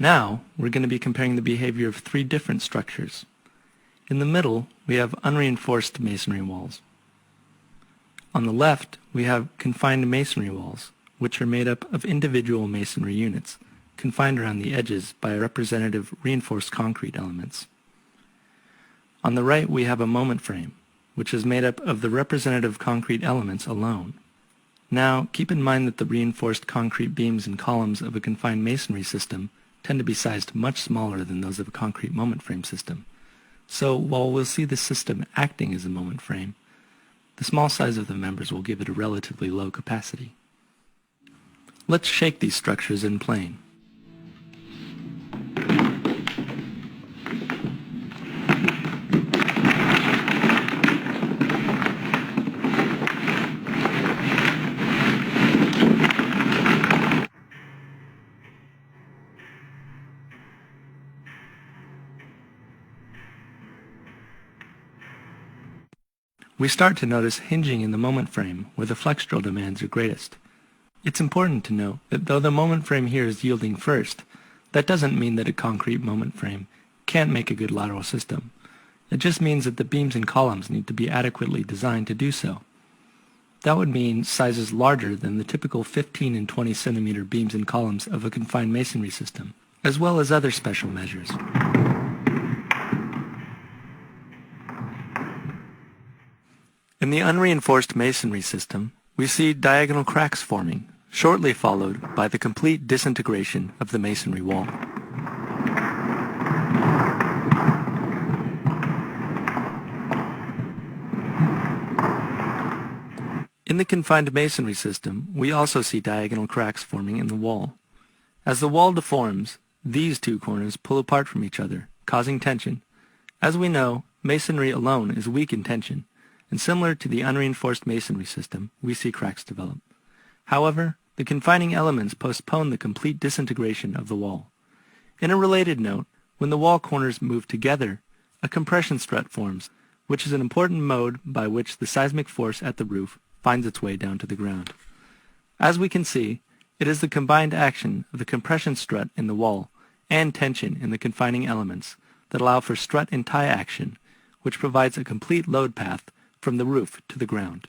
Now, we're going to be comparing the behavior of three different structures. In the middle, we have unreinforced masonry walls. On the left, we have confined masonry walls, which are made up of individual masonry units, confined around the edges by representative reinforced concrete elements. On the right, we have a moment frame, which is made up of the representative concrete elements alone. Now, keep in mind that the reinforced concrete beams and columns of a confined masonry system tend to be sized much smaller than those of a concrete moment frame system. So, while we'll see the system acting as a moment frame, the small size of the members will give it a relatively low capacity. Let's shake these structures in plane. We start to notice hinging in the moment frame where the flexural demands are greatest. It's important to note that though the moment frame here is yielding first, that doesn't mean that a concrete moment frame can't make a good lateral system. It just means that the beams and columns need to be adequately designed to do so. That would mean sizes larger than the typical 15 and 20 centimeter beams and columns of a confined masonry system, as well as other special measures. In the unreinforced masonry system, we see diagonal cracks forming, shortly followed by the complete disintegration of the masonry wall. In the confined masonry system, we also see diagonal cracks forming in the wall. As the wall deforms, these two corners pull apart from each other, causing tension. As we know, masonry alone is weak in tension, and similar to the unreinforced masonry system, we see cracks develop. However, the confining elements postpone the complete disintegration of the wall. In a related note, when the wall corners move together, a compression strut forms, which is an important mode by which the seismic force at the roof finds its way down to the ground. As we can see, it is the combined action of the compression strut in the wall and tension in the confining elements that allow for strut and tie action, which provides a complete load path from the roof to the ground.